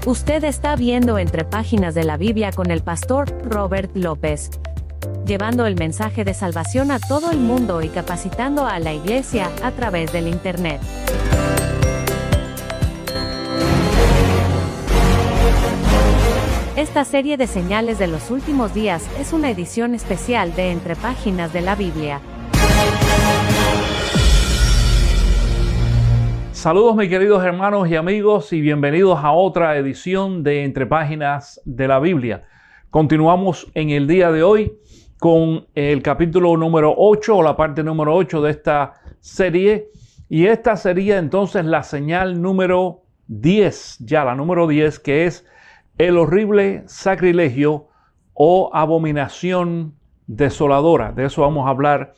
Usted está viendo Entre Páginas de la Biblia con el pastor Robert López, llevando el mensaje de salvación a todo el mundo y capacitando a la iglesia a través del Internet. Esta serie de señales de los últimos días es una edición especial de Entre Páginas de la Biblia. Saludos mis queridos hermanos y amigos y bienvenidos a otra edición de Entre Páginas de la Biblia. Continuamos en el día de hoy con el capítulo número 8 o la parte número 8 de esta serie. Y esta sería entonces la señal número 10, ya la número 10, que es el horrible sacrilegio o abominación desoladora. De eso vamos a hablar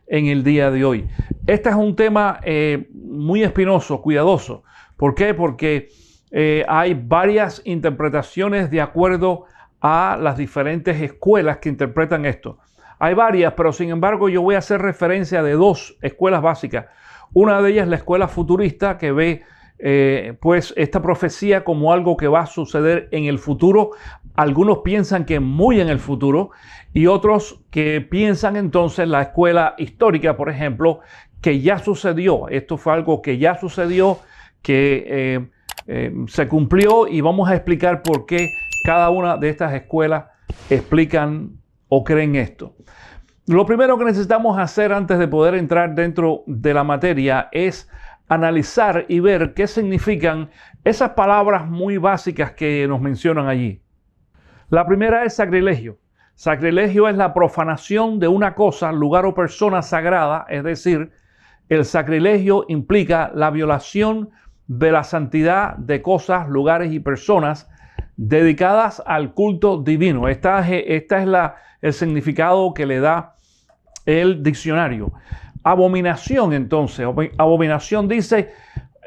en el día de hoy. Este es un tema muy espinoso, cuidadoso. ¿Por qué? Porque hay varias interpretaciones de acuerdo a las diferentes escuelas que interpretan esto. Hay varias, pero sin embargo yo voy a hacer referencia de dos escuelas básicas. Una de ellas es la escuela futurista, que ve pues esta profecía como algo que va a suceder en el futuro. Algunos piensan que muy en el futuro y otros que piensan entonces la escuela histórica, por ejemplo, que ya sucedió. Esto fue algo que ya sucedió, que se cumplió, y vamos a explicar por qué cada una de estas escuelas explican o creen esto. Lo primero que necesitamos hacer antes de poder entrar dentro de la materia es analizar y ver qué significan esas palabras muy básicas que nos mencionan allí. La primera es sacrilegio. Sacrilegio es la profanación de una cosa, lugar o persona sagrada, es decir, el sacrilegio implica la violación de la santidad de cosas, lugares y personas dedicadas al culto divino. Esta es el significado que le da el diccionario. Abominación, entonces, abominación dice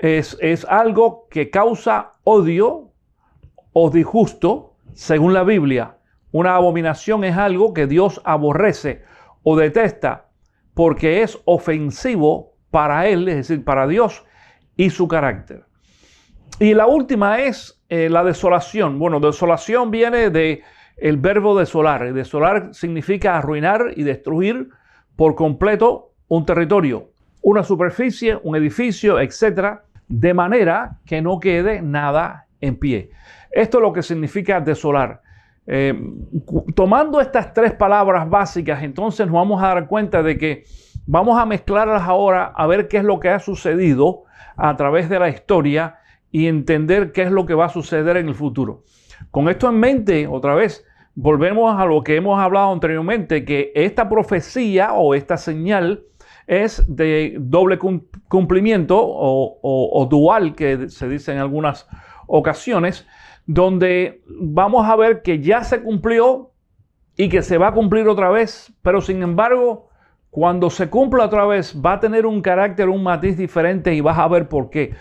es algo que causa odio o disgusto, según la Biblia. Una abominación es algo que Dios aborrece o detesta porque es ofensivo para Él, es decir, para Dios y su carácter. Y la última es la desolación. Bueno, desolación viene del verbo desolar. Desolar significa arruinar y destruir por completo un territorio, una superficie, un edificio, etcétera, de manera que no quede nada en pie. Esto es lo que significa desolar. Tomando estas tres palabras básicas, entonces nos vamos a dar cuenta de que vamos a mezclarlas ahora a ver qué es lo que ha sucedido a través de la historia y entender qué es lo que va a suceder en el futuro. Con esto en mente, otra vez, volvemos a lo que hemos hablado anteriormente, que esta profecía o esta señal es de doble cumplimiento o dual, que se dice en algunas ocasiones, donde vamos a ver que ya se cumplió y que se va a cumplir otra vez, pero sin embargo, cuando se cumpla otra vez va a tener un carácter, un matiz diferente, y vas a ver por qué,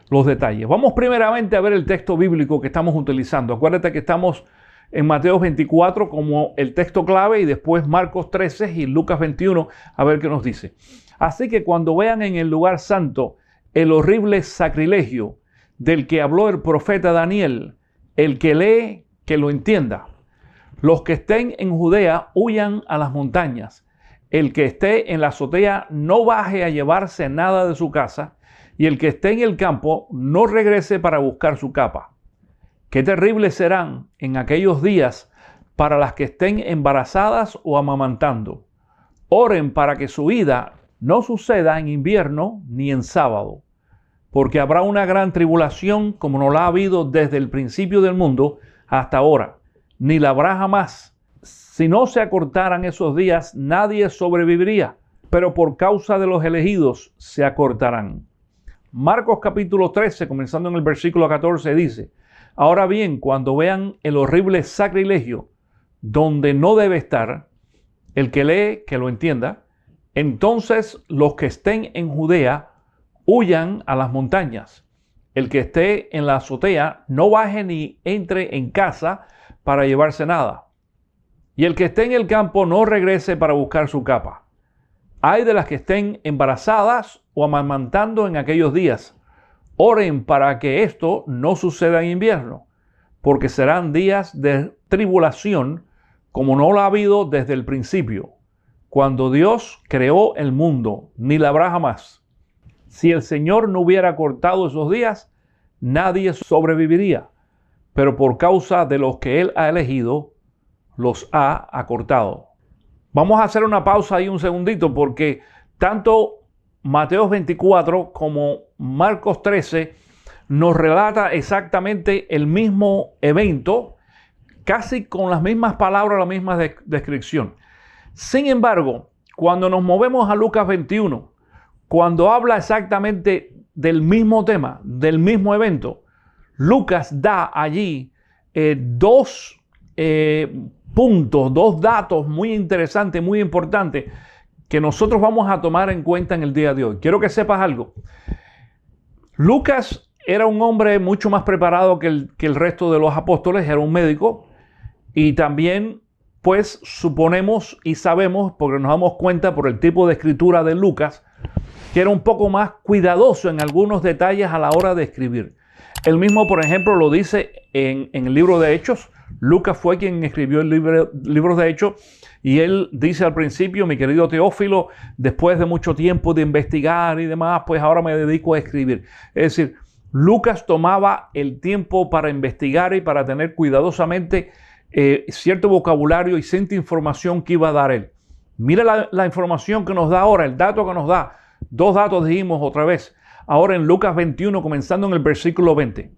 los detalles. Vamos primeramente a ver el texto bíblico que estamos utilizando. Acuérdate que estamos en Mateo 24 como el texto clave y después Marcos 13 y Lucas 21, a ver qué nos dice. Así que cuando vean en el lugar santo el horrible sacrilegio del que habló el profeta Daniel, el que lee, que lo entienda. Los que estén en Judea huyan a las montañas. El que esté en la azotea no baje a llevarse nada de su casa, y el que esté en el campo no regrese para buscar su capa. Qué terribles serán en aquellos días para las que estén embarazadas o amamantando. Oren para que su ida no suceda en invierno ni en sábado, porque habrá una gran tribulación como no la ha habido desde el principio del mundo hasta ahora, ni la habrá jamás. Si no se acortaran esos días, nadie sobreviviría, pero por causa de los elegidos se acortarán. Marcos capítulo 13, comenzando en el versículo 14, dice: ahora bien, cuando vean el horrible sacrilegio donde no debe estar, el que lee, que lo entienda, entonces los que estén en Judea huyan a las montañas. El que esté en la azotea no baje ni entre en casa para llevarse nada. Y el que esté en el campo no regrese para buscar su capa. Ay de las que estén embarazadas o amamantando en aquellos días. Oren para que esto no suceda en invierno, porque serán días de tribulación como no la ha habido desde el principio, cuando Dios creó el mundo, ni la habrá jamás. Si el Señor no hubiera cortado esos días, nadie sobreviviría, pero por causa de los que Él ha elegido, los ha acortado. Vamos a hacer una pausa ahí un segundito, porque tanto Mateo 24 como Marcos 13 nos relata exactamente el mismo evento, casi con las mismas palabras, la misma descripción. Sin embargo, cuando nos movemos a Lucas 21, cuando habla exactamente del mismo tema, del mismo evento, Lucas da allí dos puntos, dos datos muy interesantes, muy importantes, que nosotros vamos a tomar en cuenta en el día de hoy. Quiero que sepas algo. Lucas era un hombre mucho más preparado que el resto de los apóstoles, era un médico, y también pues suponemos y sabemos, porque nos damos cuenta por el tipo de escritura de Lucas, que era un poco más cuidadoso en algunos detalles a la hora de escribir. Él mismo, por ejemplo, lo dice en el libro de Hechos. Lucas fue quien escribió el libro de Hechos, y él dice al principio: mi querido Teófilo, después de mucho tiempo de investigar y demás, pues ahora me dedico a escribir. Es decir, Lucas tomaba el tiempo para investigar y para tener cuidadosamente cierto vocabulario y cierta información que iba a dar él. Mira la información que nos da ahora, el dato que nos da. Dos datos dijimos otra vez. Ahora en Lucas 21, comenzando en el versículo 20.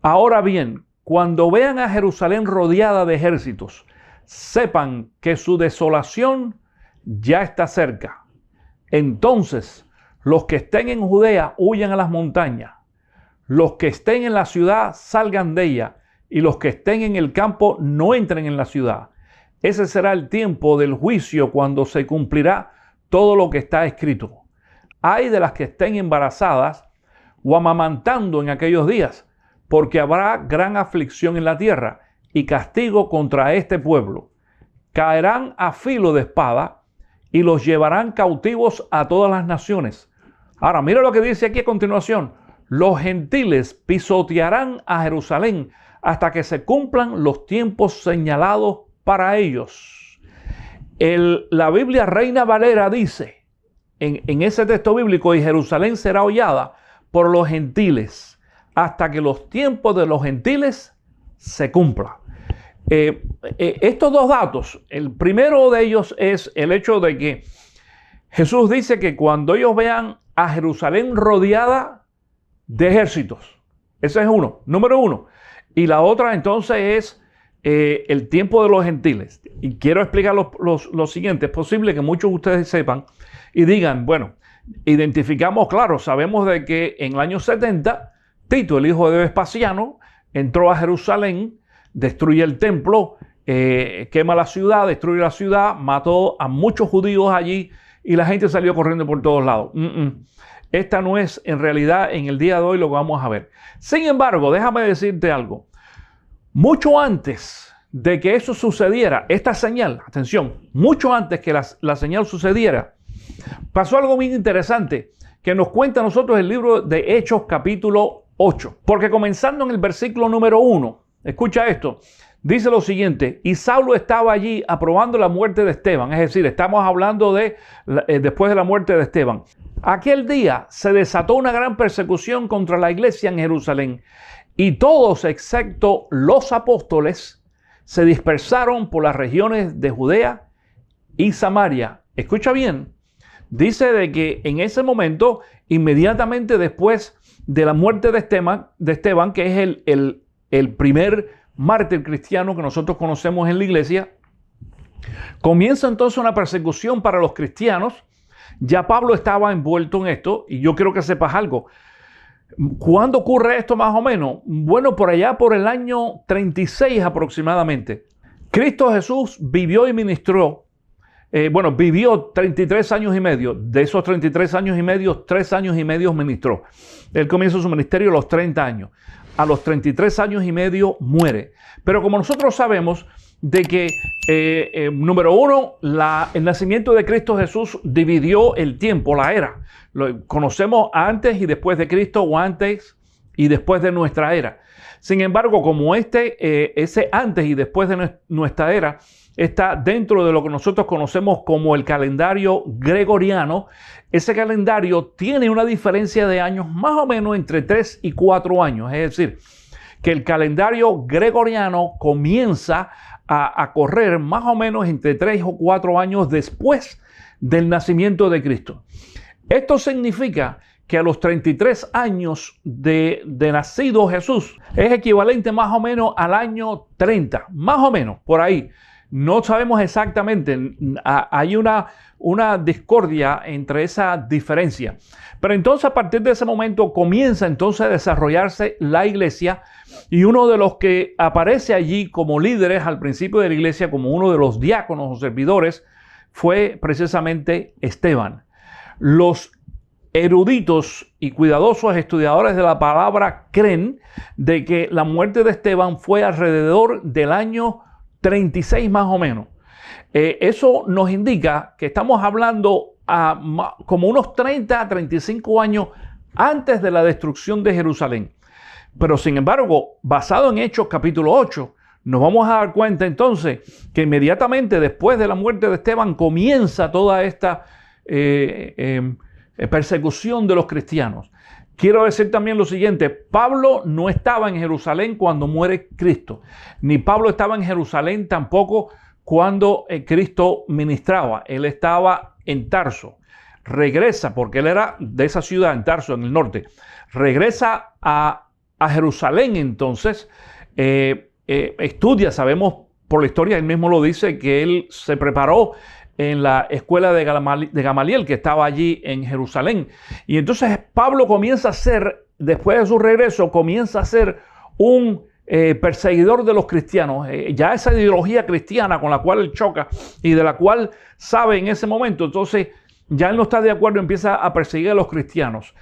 Ahora bien, cuando vean a Jerusalén rodeada de ejércitos, sepan que su desolación ya está cerca. Entonces, los que estén en Judea huyan a las montañas. Los que estén en la ciudad salgan de ella, y los que estén en el campo no entren en la ciudad. Ese será el tiempo del juicio, cuando se cumplirá todo lo que está escrito. Ay de las que estén embarazadas o amamantando en aquellos días, porque habrá gran aflicción en la tierra y castigo contra este pueblo. Caerán a filo de espada y los llevarán cautivos a todas las naciones. Ahora, mira lo que dice aquí a continuación. Los gentiles pisotearán a Jerusalén hasta que se cumplan los tiempos señalados para ellos. La Biblia Reina Valera dice en ese texto bíblico: y Jerusalén será hollada por los gentiles hasta que los tiempos de los gentiles se cumplan. Estos dos datos, el primero de ellos es el hecho de que Jesús dice que cuando ellos vean a Jerusalén rodeada de ejércitos, ese es uno, número uno. Y la otra entonces es el tiempo de los gentiles. Y quiero explicar lo siguiente. Es posible que muchos de ustedes sepan y digan: bueno, identificamos, claro, sabemos de que en el año 70, Tito, el hijo de Vespasiano, entró a Jerusalén, destruye el templo, quema la ciudad, destruye la ciudad, mató a muchos judíos allí y la gente salió corriendo por todos lados. Esta no es en realidad en el día de hoy lo que vamos a ver. Sin embargo, déjame decirte algo. Mucho antes de que eso sucediera, esta señal, atención, mucho antes que la señal sucediera, pasó algo muy interesante que nos cuenta a nosotros el libro de Hechos capítulo 8. Porque comenzando en el versículo número 1, escucha esto, dice lo siguiente: y Saulo estaba allí aprobando la muerte de Esteban. Es decir, estamos hablando de después de la muerte de Esteban. Aquel día se desató una gran persecución contra la iglesia en Jerusalén, y todos excepto los apóstoles se dispersaron por las regiones de Judea y Samaria. Escucha bien, dice de que en ese momento, inmediatamente después de la muerte de Esteban, que es el primer mártir cristiano que nosotros conocemos en la iglesia, comienza entonces una persecución para los cristianos. Ya Pablo estaba envuelto en esto, y yo quiero que sepas algo. ¿Cuándo ocurre esto más o menos? Bueno, por allá por el año 36 aproximadamente. Cristo Jesús vivió y ministró, vivió 33 años y medio. De esos 33 años y medio, 3 años y medio ministró. Él comienza su ministerio a los 30 años. A los 33 años y medio muere. Pero como nosotros sabemos de que, número uno, el nacimiento de Cristo Jesús dividió el tiempo, la era. Lo conocemos antes y después de Cristo, o antes y después de nuestra era. Sin embargo, como ese antes y después de nuestra era está dentro de lo que nosotros conocemos como el calendario gregoriano, ese calendario tiene una diferencia de años más o menos entre 3 y 4 años. Es decir, que el calendario gregoriano comienza a correr más o menos entre 3 o 4 años después del nacimiento de Cristo. Esto significa que a los 33 años de nacido Jesús es equivalente más o menos al año 30, más o menos, por ahí. No sabemos exactamente, hay una discordia entre esa diferencia. Pero entonces a partir de ese momento comienza entonces a desarrollarse la iglesia, y uno de los que aparece allí como líderes al principio de la iglesia, como uno de los diáconos o servidores, fue precisamente Esteban. Los eruditos y cuidadosos estudiadores de la palabra creen de que la muerte de Esteban fue alrededor del año 36 más o menos. Eso nos indica que estamos hablando como unos 30 a 35 años antes de la destrucción de Jerusalén. Pero sin embargo, basado en Hechos capítulo 8, nos vamos a dar cuenta entonces que inmediatamente después de la muerte de Esteban comienza toda esta persecución de los cristianos. Quiero decir también lo siguiente: Pablo no estaba en Jerusalén cuando muere Cristo, ni Pablo estaba en Jerusalén tampoco cuando Cristo ministraba. Él estaba en Tarso. Regresa, porque él era de esa ciudad, en Tarso, en el norte. Regresa a Jerusalén entonces, estudia, sabemos por la historia, él mismo lo dice, que él se preparó en la escuela de Gamaliel, que estaba allí en Jerusalén. Y entonces Pablo comienza a ser, después de su regreso, comienza a ser un perseguidor de los cristianos. Ya esa ideología cristiana con la cual él choca y de la cual sabe en ese momento, entonces ya él no está de acuerdo, empieza a perseguir a los cristianos.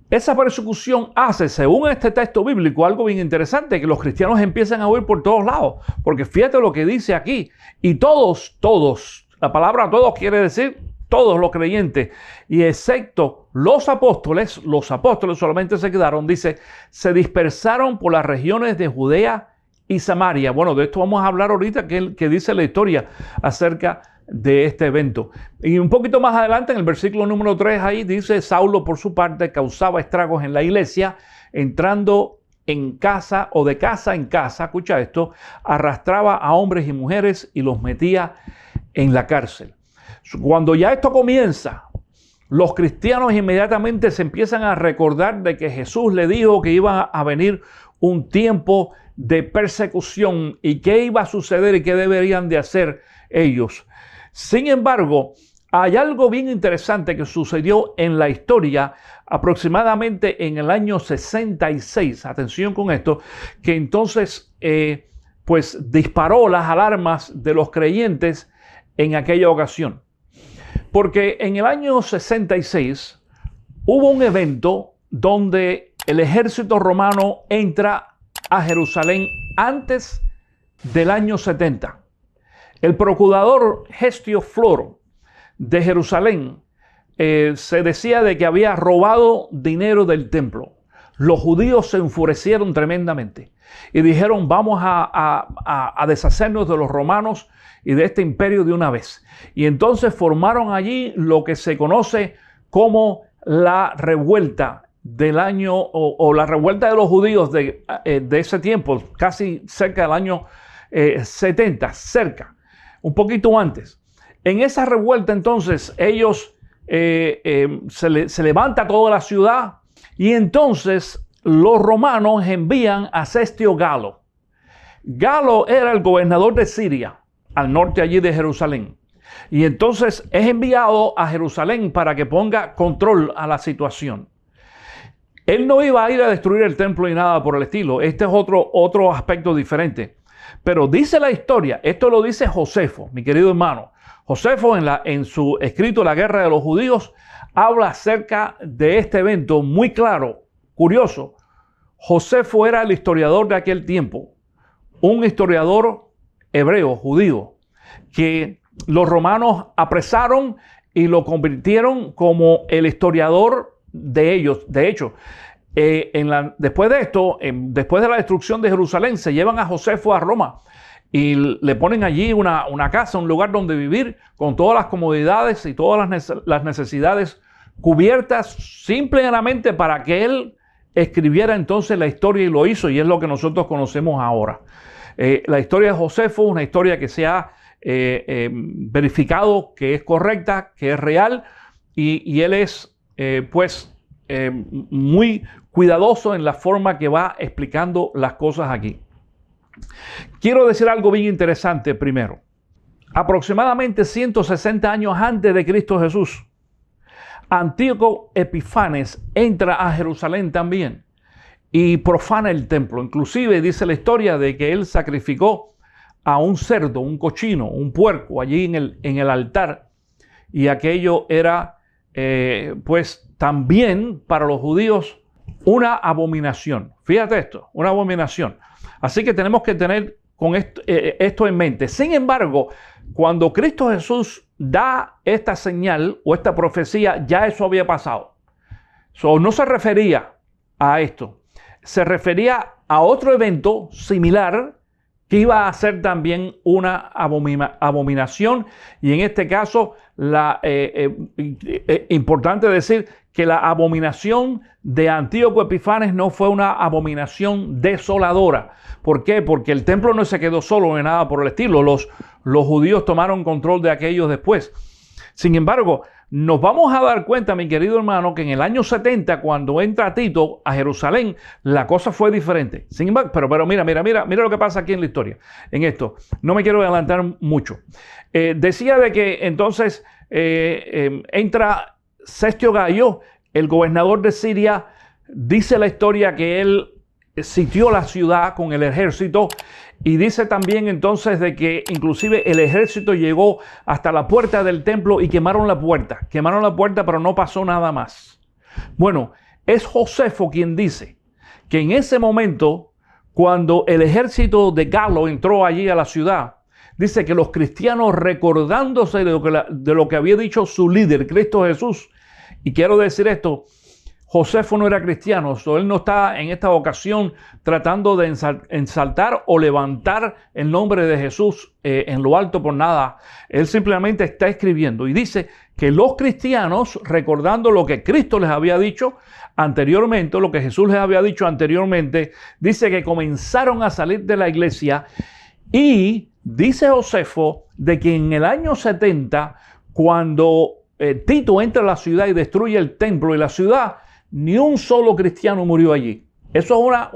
Esa persecución hace, según este texto bíblico, algo bien interesante, que los cristianos empiezan a huir por todos lados. Porque fíjate lo que dice aquí. Y todos, la palabra todos quiere decir todos los creyentes, y excepto los apóstoles solamente se quedaron, dice, se dispersaron por las regiones de Judea y Samaria. Bueno, de esto vamos a hablar ahorita, que dice la historia acerca de este evento. Y un poquito más adelante, en el versículo número 3, ahí dice: Saulo, por su parte, causaba estragos en la iglesia, entrando en casa o de casa en casa, escucha esto, arrastraba a hombres y mujeres y los metía en la cárcel. Cuando ya esto comienza, los cristianos inmediatamente se empiezan a recordar de que Jesús le dijo que iba a venir un tiempo de persecución y qué iba a suceder y qué deberían de hacer ellos. Sin embargo, hay algo bien interesante que sucedió en la historia aproximadamente en el año 66. Atención con esto, que entonces pues disparó las alarmas de los creyentes en aquella ocasión. Porque en el año 66 hubo un evento donde el ejército romano entra a Jerusalén antes del año 70. El procurador Gestio Floro de Jerusalén se decía de que había robado dinero del templo. Los judíos se enfurecieron tremendamente y dijeron: vamos a deshacernos de los romanos y de este imperio de una vez. Y entonces formaron allí lo que se conoce como la revuelta del año, o la revuelta de los judíos de ese tiempo, casi cerca del año 70, un poquito antes. En esa revuelta entonces ellos se levanta toda la ciudad, y entonces los romanos envían a Cestio Galo. Galo era el gobernador de Siria, al norte allí de Jerusalén. Y entonces es enviado a Jerusalén para que ponga control a la situación. Él no iba a ir a destruir el templo ni nada por el estilo. Este es otro aspecto diferente. Pero dice la historia, esto lo dice Josefo, mi querido hermano. Josefo en su escrito La Guerra de los Judíos habla acerca de este evento muy claro, curioso. Josefo era el historiador de aquel tiempo, un historiador hebreo, judío, que los romanos apresaron y lo convirtieron como el historiador de ellos. De hecho, después de esto, después de la destrucción de Jerusalén, se llevan a Josefo a Roma y le ponen allí una casa, un lugar donde vivir, con todas las comodidades y todas las necesidades cubiertas, simplemente para que él escribiera entonces la historia, y lo hizo, y es lo que nosotros conocemos ahora. La historia de Josefo, una historia que se ha verificado que es correcta, que es real, y él es muy cuidadoso en la forma que va explicando las cosas aquí. Quiero decir algo bien interesante primero. Aproximadamente 160 años antes de Cristo Jesús, Antíoco Epifanes entra a Jerusalén también y profana el templo. Inclusive dice la historia de que él sacrificó a un cerdo, un cochino, un puerco allí en el altar, y aquello era pues también para los judíos una abominación. Fíjate esto, una abominación. Así que tenemos que tener con esto en mente. Sin embargo, cuando Cristo Jesús da esta señal o esta profecía, ya eso había pasado. No se refería a esto. Se refería a otro evento similar que iba a ser también una abominación. Y en este caso, importante decir que la abominación de Antíoco Epifanes no fue una abominación desoladora. ¿Por qué? Porque el templo no se quedó solo ni nada por el estilo. Los judíos tomaron control de aquellos después. Sin embargo, nos vamos a dar cuenta, mi querido hermano, que en el año 70, cuando entra Tito a Jerusalén, la cosa fue diferente. Sin embargo, pero mira lo que pasa aquí en la historia. En esto, no me quiero adelantar mucho. Decía de que entonces entra Cestio Gallo, el gobernador de Siria. Dice la historia que él sitió la ciudad con el ejército, y dice también entonces de que inclusive el ejército llegó hasta la puerta del templo y quemaron la puerta, pero no pasó nada más. Bueno, es Josefo quien dice que en ese momento, cuando el ejército de Galo entró allí a la ciudad, dice que los cristianos, recordándose de lo que había dicho su líder, Cristo Jesús, y quiero decir esto, Josefo no era cristiano, él no está en esta ocasión tratando de ensaltar o levantar el nombre de Jesús en lo alto por nada. Él simplemente está escribiendo y dice que los cristianos, recordando lo que Cristo les había dicho anteriormente, lo que Jesús les había dicho anteriormente, dice que comenzaron a salir de la iglesia, y dice Josefo de que en el año 70, cuando Tito entra a la ciudad y destruye el templo y la ciudad, ni un solo cristiano murió allí. Eso es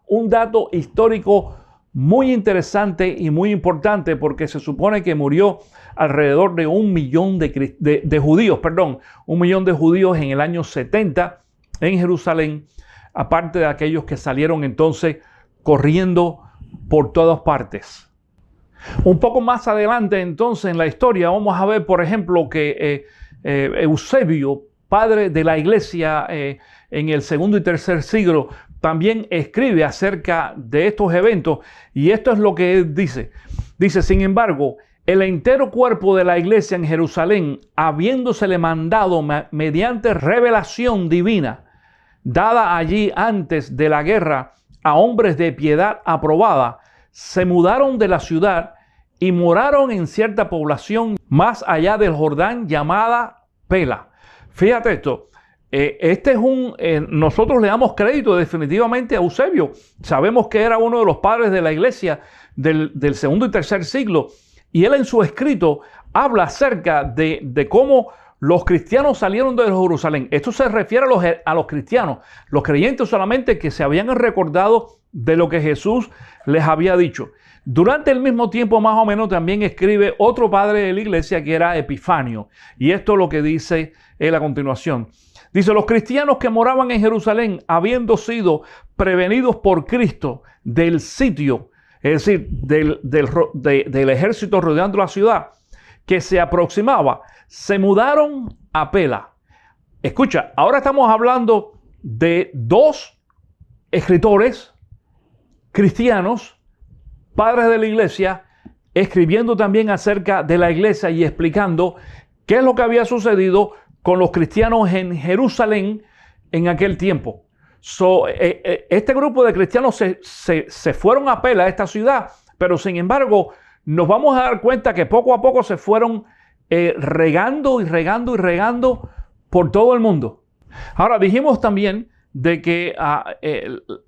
un dato histórico muy interesante y muy importante, porque se supone que murió alrededor de 1 millón de judíos, 1 millón de judíos en el año 70 en Jerusalén, aparte de aquellos que salieron entonces corriendo por todas partes. Un poco más adelante entonces en la historia vamos a ver, por ejemplo, que Eusebio, padre de la iglesia en el segundo y tercer siglo, también escribe acerca de estos eventos, y esto es lo que él dice. Dice: sin embargo, el entero cuerpo de la iglesia en Jerusalén, habiéndosele mandado mediante revelación divina, dada allí antes de la guerra a hombres de piedad aprobada, se mudaron de la ciudad y moraron en cierta población más allá del Jordán llamada Pela. Fíjate esto, nosotros le damos crédito definitivamente a Eusebio. Sabemos que era uno de los padres de la iglesia del segundo y tercer siglo, y él en su escrito habla acerca de cómo los cristianos salieron de Jerusalén. Esto se refiere a los cristianos, los creyentes solamente, que se habían recordado de lo que Jesús les había dicho. Durante el mismo tiempo, más o menos, también escribe otro padre de la iglesia, que era Epifanio. Y esto es lo que dice él a continuación. Dice: los cristianos que moraban en Jerusalén, habiendo sido prevenidos por Cristo del sitio, es decir, del ejército rodeando la ciudad, que se aproximaba, se mudaron a Pela. Escucha, ahora estamos hablando de 2 escritores cristianos, padres de la iglesia, escribiendo también acerca de la iglesia y explicando qué es lo que había sucedido con los cristianos en Jerusalén en aquel tiempo. Este grupo de cristianos se fueron a pela a esta ciudad, pero sin embargo nos vamos a dar cuenta que poco a poco se fueron regando y regando y regando por todo el mundo. Ahora dijimos también de que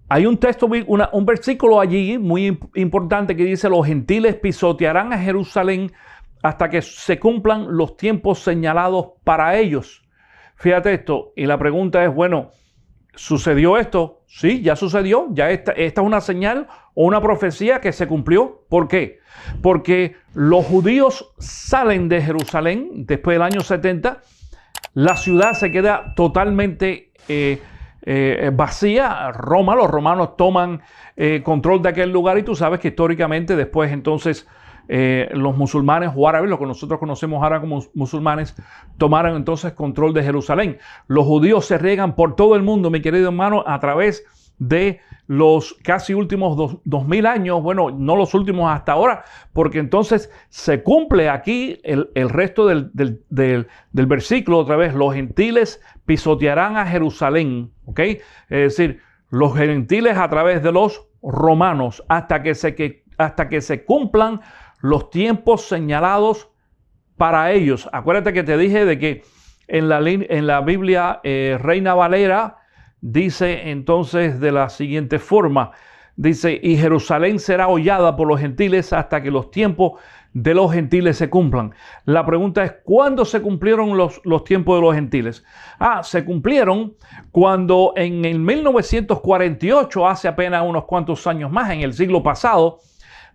hay un texto, un versículo allí muy importante que dice: los gentiles pisotearán a Jerusalén hasta que se cumplan los tiempos señalados para ellos. Fíjate esto, y la pregunta es, bueno, ¿sucedió esto? Sí, ya sucedió, ya esta es una señal o una profecía que se cumplió. ¿Por qué? Porque los judíos salen de Jerusalén después del año 70, la ciudad se queda totalmente vacía. Los romanos toman control de aquel lugar, y tú sabes que históricamente después entonces los musulmanes o árabes, lo que nosotros conocemos ahora como musulmanes, tomaron entonces control de Jerusalén. Los judíos se riegan por todo el mundo, mi querido hermano, a través de los casi últimos 2000 años, bueno, no los últimos hasta ahora, porque entonces se cumple aquí el resto del versículo otra vez: los gentiles pisotearán a Jerusalén, ¿ok? Es decir, los gentiles a través de los romanos hasta que se cumplan los tiempos señalados para ellos. Acuérdate que te dije de que en la Biblia Reina Valera dice entonces de la siguiente forma, dice: y Jerusalén será hollada por los gentiles hasta que los tiempos de los gentiles se cumplan. La pregunta es, ¿cuándo se cumplieron los tiempos de los gentiles? Se cumplieron cuando en el 1948, hace apenas unos cuantos años más, en el siglo pasado,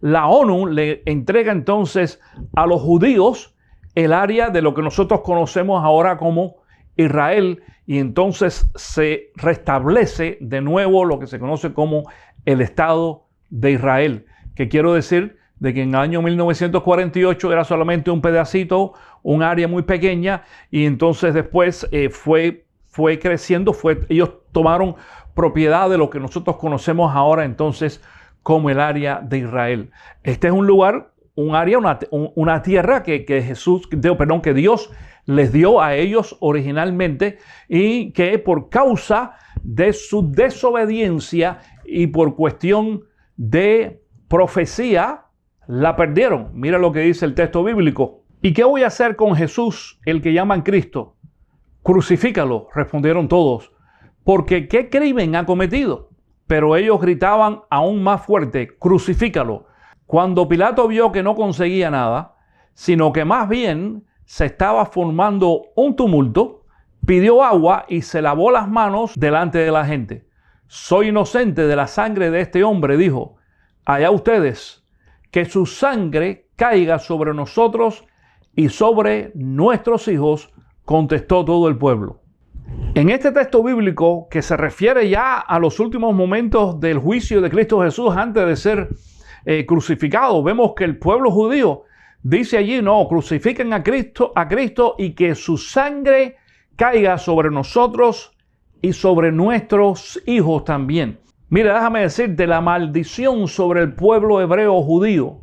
la ONU le entrega entonces a los judíos el área de lo que nosotros conocemos ahora como Israel, y entonces se restablece de nuevo lo que se conoce como el Estado de Israel, que quiero decir de que en el año 1948 era solamente un pedacito, un área muy pequeña, y entonces después fue creciendo, ellos tomaron propiedad de lo que nosotros conocemos ahora entonces como el área de Israel. Este es un lugar, un área, una tierra que Dios les dio a ellos originalmente, y que por causa de su desobediencia y por cuestión de profecía la perdieron. Mira lo que dice el texto bíblico. ¿Y qué voy a hacer con Jesús, el que llaman Cristo? Crucifícalo, respondieron todos, porque ¿qué crimen ha cometido? Pero ellos gritaban aún más fuerte: crucifícalo. Cuando Pilato vio que no conseguía nada, sino que más bien se estaba formando un tumulto, pidió agua y se lavó las manos delante de la gente. Soy inocente de la sangre de este hombre, dijo. Allá ustedes, que su sangre caiga sobre nosotros y sobre nuestros hijos, contestó todo el pueblo. En este texto bíblico, que se refiere ya a los últimos momentos del juicio de Cristo Jesús antes de ser crucificado, vemos que el pueblo judío dice allí: no, crucifiquen a Cristo y que su sangre caiga sobre nosotros y sobre nuestros hijos también. Mira, déjame decirte, la maldición sobre el pueblo hebreo judío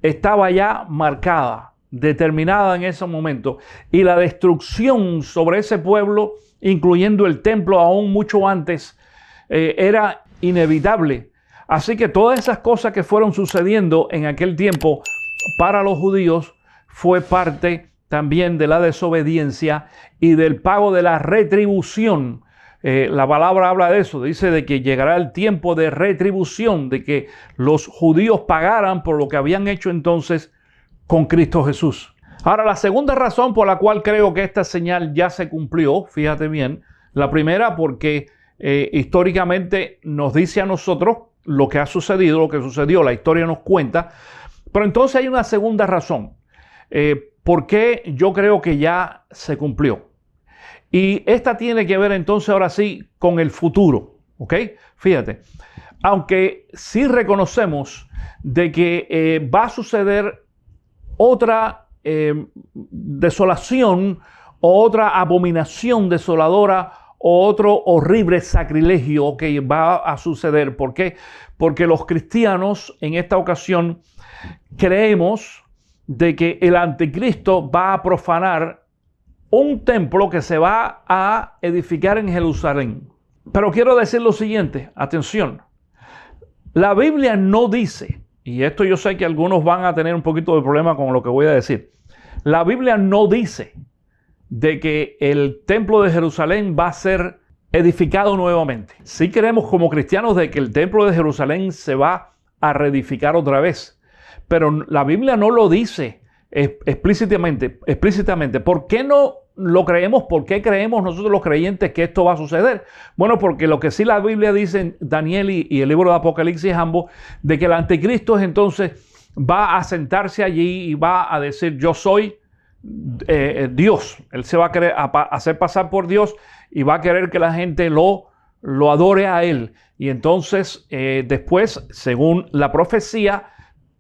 estaba ya marcada, determinada en ese momento, y la destrucción sobre ese pueblo, incluyendo el templo aún mucho antes, era inevitable. Así que todas esas cosas que fueron sucediendo en aquel tiempo para los judíos fue parte también de la desobediencia y del pago de la retribución. La palabra habla de eso, dice de que llegará el tiempo de retribución, de que los judíos pagaran por lo que habían hecho entonces con Cristo Jesús. Ahora, la segunda razón por la cual creo que esta señal ya se cumplió, fíjate bien, la primera porque históricamente nos dice a nosotros lo que ha sucedido, lo que sucedió, la historia nos cuenta, pero entonces hay una segunda razón. ¿Por qué yo creo que ya se cumplió? Y esta tiene que ver entonces ahora sí con el futuro, ¿ok? Fíjate, aunque sí reconocemos de que va a suceder otra desolación o otra abominación desoladora o otro horrible sacrilegio que va a suceder. ¿Por qué? Porque los cristianos en esta ocasión creemos de que el anticristo va a profanar un templo que se va a edificar en Jerusalén. Pero quiero decir lo siguiente, atención. La Biblia no dice, y esto yo sé que algunos van a tener un poquito de problema con lo que voy a decir. La Biblia no dice de que el templo de Jerusalén va a ser edificado nuevamente. Sí creemos como cristianos de que el templo de Jerusalén se va a reedificar otra vez, pero la Biblia no lo dice explícitamente. ¿Por qué no lo creemos? ¿Por qué creemos nosotros los creyentes que esto va a suceder? Bueno, porque lo que sí la Biblia dice en Daniel y el libro de Apocalipsis ambos, de que el anticristo entonces va a sentarse allí y va a decir yo soy Dios. Él se va a querer hacer pasar por Dios y va a querer que la gente lo adore a él. Y entonces después, según la profecía,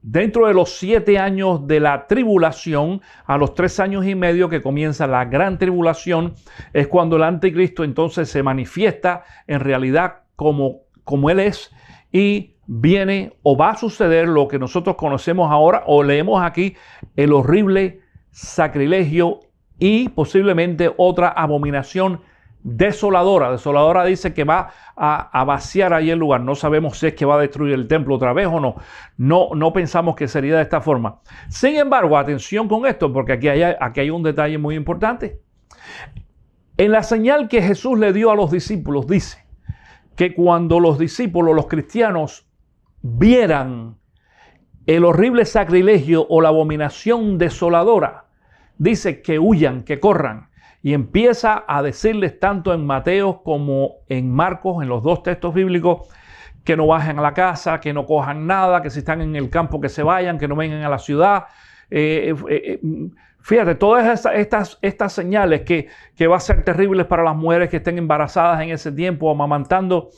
dentro de los 7 años de la tribulación, a los 3 años y medio que comienza la gran tribulación, es cuando el anticristo entonces se manifiesta en realidad como él es, y viene o va a suceder lo que nosotros conocemos ahora o leemos aquí, el horrible sacrilegio y posiblemente otra abominación desoladora. Desoladora dice que va a vaciar ahí el lugar. No sabemos si es que va a destruir el templo otra vez o no. No pensamos que sería de esta forma. Sin embargo, atención con esto, porque aquí hay un detalle muy importante. En la señal que Jesús le dio a los discípulos, dice que cuando los discípulos, los cristianos, vieran el horrible sacrilegio o la abominación desoladora, dice que huyan, que corran. Y empieza a decirles tanto en Mateo como en Marcos, en los 2 textos bíblicos, que no bajen a la casa, que no cojan nada, que si están en el campo que se vayan, que no vengan a la ciudad. Fíjate, todas estas señales que va a ser terribles para las mujeres que estén embarazadas en ese tiempo, amamantando.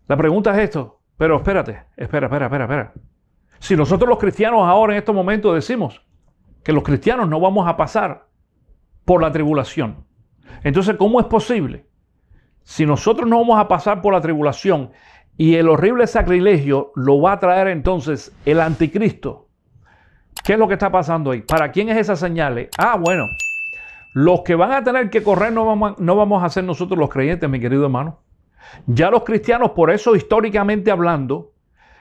La pregunta es esto, pero espera. Si nosotros los cristianos ahora en estos momentos decimos que los cristianos no vamos a pasar por la tribulación, entonces ¿cómo es posible? Si nosotros no vamos a pasar por la tribulación y el horrible sacrilegio lo va a traer entonces el anticristo, ¿qué es lo que está pasando ahí? ¿Para quién es esa señal? Bueno, los que van a tener que correr no vamos a ser nosotros los creyentes, mi querido hermano. Ya los cristianos, por eso históricamente hablando,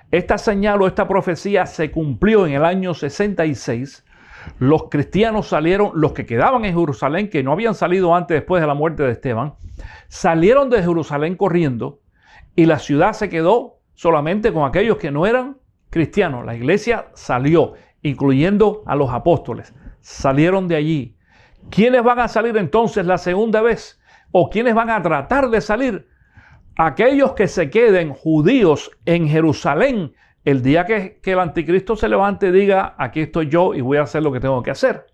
esta señal o esta profecía se cumplió en el año 66. Los cristianos salieron, los que quedaban en Jerusalén, que no habían salido antes después de la muerte de Esteban, salieron de Jerusalén corriendo y la ciudad se quedó solamente con aquellos que no eran cristianos. La iglesia salió, incluyendo a los apóstoles. Salieron de allí. ¿Quiénes van a salir entonces la segunda vez? ¿O quiénes van a tratar de salir? Aquellos que se queden judíos en Jerusalén el día que el anticristo se levante y diga, aquí estoy yo y voy a hacer lo que tengo que hacer.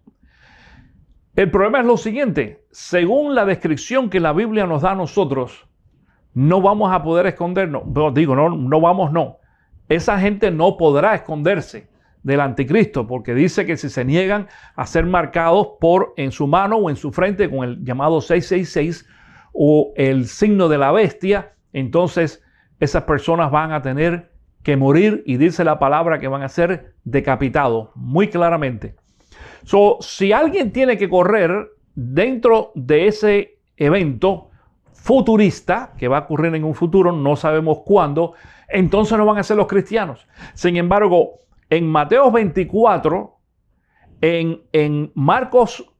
El problema es lo siguiente, según la descripción que la Biblia nos da a nosotros, no vamos a poder escondernos. No. Esa gente no podrá esconderse del anticristo, porque dice que si se niegan a ser marcados en su mano o en su frente con el llamado 666 o el signo de la bestia, entonces esas personas van a tener que morir, y dice la palabra que van a ser decapitados, muy claramente. Si alguien tiene que correr dentro de ese evento futurista, que va a ocurrir en un futuro, no sabemos cuándo, entonces no van a ser los cristianos. Sin embargo, en Mateo 24, en Marcos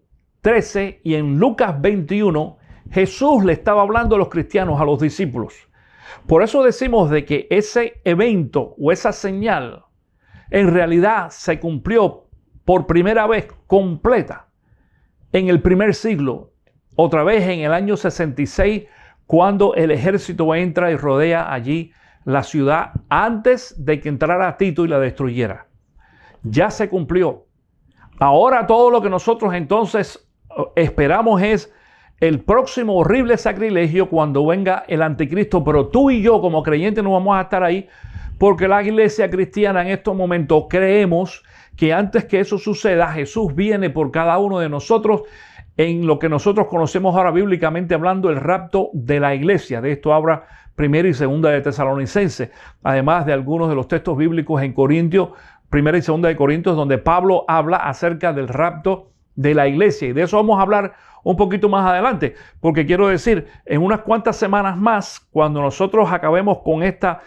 13 y en Lucas 21, Jesús le estaba hablando a los cristianos, a los discípulos. Por eso decimos de que ese evento o esa señal en realidad se cumplió por primera vez completa en el primer siglo, otra vez en el año 66, cuando el ejército entra y rodea allí la ciudad antes de que entrara Tito y la destruyera. Ya se cumplió. Ahora todo lo que nosotros entonces esperamos es el próximo horrible sacrilegio cuando venga el anticristo, pero tú y yo como creyentes no vamos a estar ahí, porque la iglesia cristiana en estos momentos creemos que antes que eso suceda, Jesús viene por cada uno de nosotros en lo que nosotros conocemos ahora bíblicamente hablando, el rapto de la iglesia. De esto habla 1 y 2 de Tesalonicenses, además de algunos de los textos bíblicos en Corintios, 1 y 2 de Corintios, donde Pablo habla acerca del rapto de la iglesia. Y de eso vamos a hablar un poquito más adelante, porque quiero decir, en unas cuantas semanas más, cuando nosotros acabemos con esta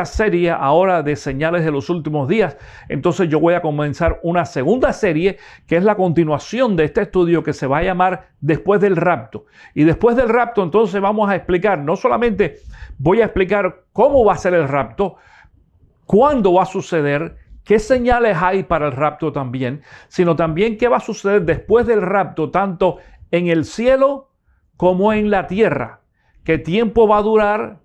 serie ahora de señales de los últimos días, entonces yo voy a comenzar una segunda serie que es la continuación de este estudio que se va a llamar Después del Rapto. Y después del rapto entonces vamos a explicar, no solamente voy a explicar cómo va a ser el rapto, cuándo va a suceder, qué señales hay para el rapto también, sino también qué va a suceder después del rapto, tanto en el cielo como en la tierra. ¿Qué tiempo va a durar?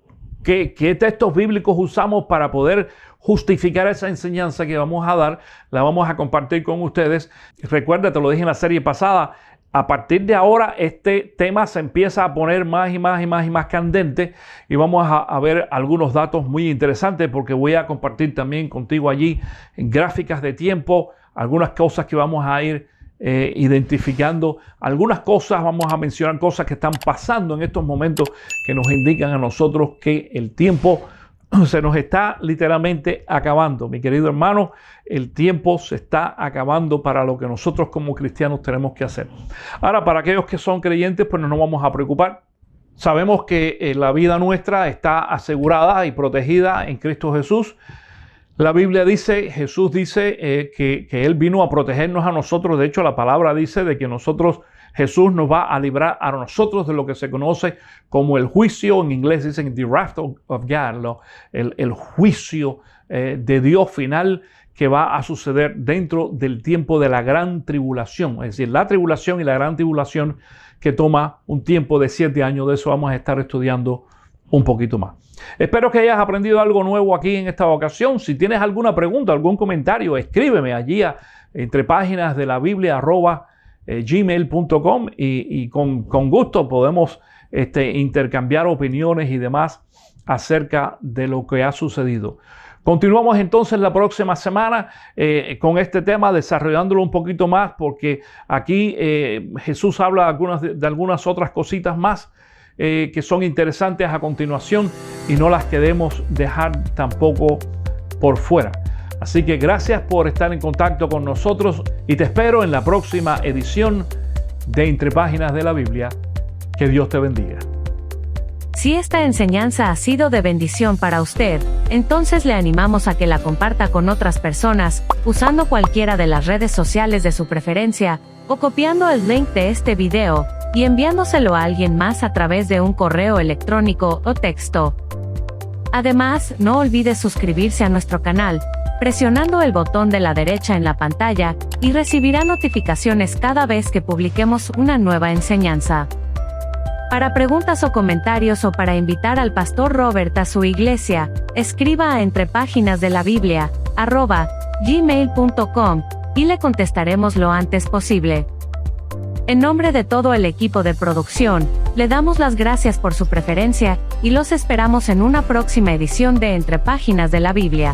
¿Qué textos bíblicos usamos para poder justificar esa enseñanza que vamos a dar? La vamos a compartir con ustedes. Recuerda, te lo dije en la serie pasada, a partir de ahora este tema se empieza a poner más y más candente y vamos a ver algunos datos muy interesantes porque voy a compartir también contigo allí en gráficas de tiempo, algunas cosas que vamos a ir identificando, algunas cosas, vamos a mencionar cosas que están pasando en estos momentos que nos indican a nosotros que el tiempo se nos está literalmente acabando. Mi querido hermano, el tiempo se está acabando para lo que nosotros como cristianos tenemos que hacer. Ahora, para aquellos que son creyentes, pues no nos vamos a preocupar. Sabemos que la vida nuestra está asegurada y protegida en Cristo Jesús. La Biblia dice, Jesús dice que Él vino a protegernos a nosotros. De hecho, la palabra dice de que Jesús nos va a librar a nosotros de lo que se conoce como el juicio. En inglés dicen the wrath of God, el juicio de Dios final que va a suceder dentro del tiempo de la gran tribulación. Es decir, la tribulación y la gran tribulación que toma un tiempo de 7 años. De eso vamos a estar estudiando un poquito más. Espero que hayas aprendido algo nuevo aquí en esta ocasión. Si tienes alguna pregunta, algún comentario, escríbeme allí entre páginas de la Biblia @gmail.com y con gusto podemos intercambiar opiniones y demás acerca de lo que ha sucedido. Continuamos entonces la próxima semana con este tema, desarrollándolo un poquito más, porque aquí Jesús habla de algunas otras cositas más que son interesantes a continuación y no las queremos dejar tampoco por fuera. Así que gracias por estar en contacto con nosotros y te espero en la próxima edición de Entre Páginas de la Biblia. Que Dios te bendiga. Si esta enseñanza ha sido de bendición para usted, entonces le animamos a que la comparta con otras personas, usando cualquiera de las redes sociales de su preferencia, o copiando el link de este video y enviándoselo a alguien más a través de un correo electrónico o texto. Además, no olvide suscribirse a nuestro canal, presionando el botón de la derecha en la pantalla, y recibirá notificaciones cada vez que publiquemos una nueva enseñanza. Para preguntas o comentarios o para invitar al Pastor Robert a su iglesia, escriba a entrepaginasdelabiblia@gmail.com y le contestaremos lo antes posible. En nombre de todo el equipo de producción, le damos las gracias por su preferencia y los esperamos en una próxima edición de Entre Páginas de la Biblia.